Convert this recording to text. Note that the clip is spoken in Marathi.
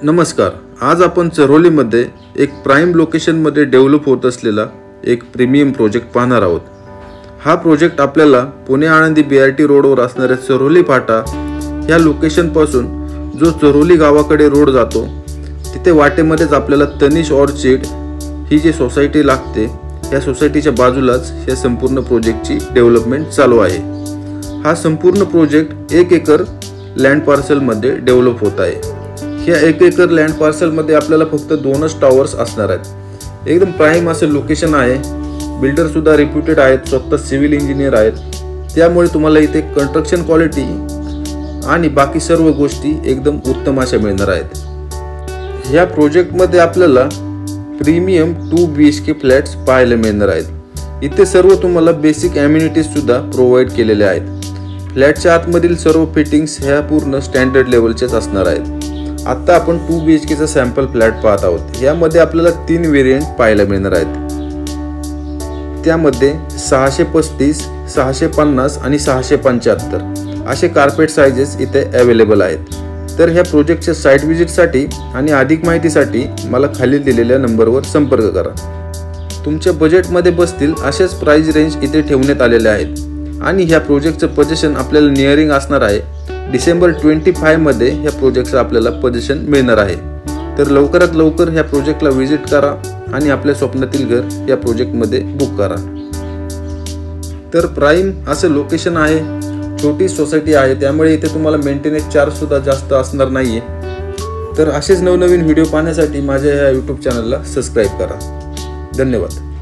नमस्कार। आज आपण चरोलीमध्ये एक प्राइम लोकेशनमध्ये डेव्हलप होत असलेला एक प्रीमियम प्रोजेक्ट पाहणार आहोत। हा प्रोजेक्ट आपल्याला पुणे आळंदी BRT रोडवर असणाऱ्या चरोली फाटा या लोकेशनपासून जो चरोली गावाकडे रोड जातो तिथे वाटेमध्येच आपल्याला तनिष ऑर्चिड ही जी सोसायटी लागते या सोसायटीच्या बाजूलाच या संपूर्ण प्रोजेक्टची डेव्हलपमेंट चालू आहे। हा संपूर्ण प्रोजेक्ट 1 एकर लँड पार्सल मध्ये डेव्हलप होत आहे। या 1 एकर लँड पार्सल मध्ये आपल्याला फक्त 2च टॉवर्स असणार आहेत। एकदम प्राइम असं लोकेशन आहे। बिल्डर सुद्धा रेप्युटेड आहेत, स्वतः सिव्हिल इंजिनियर आहेत, त्यामुळे तुम्हाला इथे कंस्ट्रक्शन क्वालिटी आणि बाकी सर्व गोष्टी एकदम उत्तम अशा मिळणार आहेत। या प्रोजेक्ट मध्ये आपल्याला प्रीमियम 2 BHK फ्लॅट्स पाहायला मिळणार आहेत। इथे सर्व तुम्हाला बेसिक अम्युनिटीज सुद्धा प्रोव्हाइड केलेले आहेत। फ्लॅटच्या आतमधील सर्व फिटिंग्स ह्या पूर्ण स्टँडर्ड लेवलचेच असणार आहेत। आता आपण 2 BHK चा सॅम्पल फ्लॅट पाहत आहोत। यामध्ये आपल्याला 3 व्हेरिएंट पाहायला मिळणार आहेत। त्यामध्ये 635, 650 आणि 675 असे कार्पेट साइजेस इथे अवेलेबल आहेत। तर ह्या प्रोजेक्टच्या साइट व्हिजिटसाठी आणि अधिक माहितीसाठी मला खाली दिलेल्या नंबरवर संपर्क करा। तुमच्या बजेटमध्ये बसतील अशाच प्राइस रेंज इथे ठेवण्यात आलेल्या आहेत आणि ह्या प्रोजेक्टचं पोझिशन आपल्याला नियरिंग असणार आहे। डिसेंबर 25 मध्ये ह्या प्रोजेक्टचं आपल्याला पोझिशन मिळणार आहे। तर लवकरात लवकर ह्या प्रोजेक्टला व्हिजिट करा आणि आपल्या स्वप्नातील घर या प्रोजेक्टमध्ये बुक करा। तर प्राइम असं लोकेशन आहे, छोटी सोसायटी आहे, त्यामुळे इथे तुम्हाला मेंटेनन्स चार्ज सुद्धा जास्त असणार नाहीये। तर असेच नवनवीन व्हिडिओ पाहण्यासाठी माझ्या या YouTube चॅनलला सबस्क्राइब करा। धन्यवाद।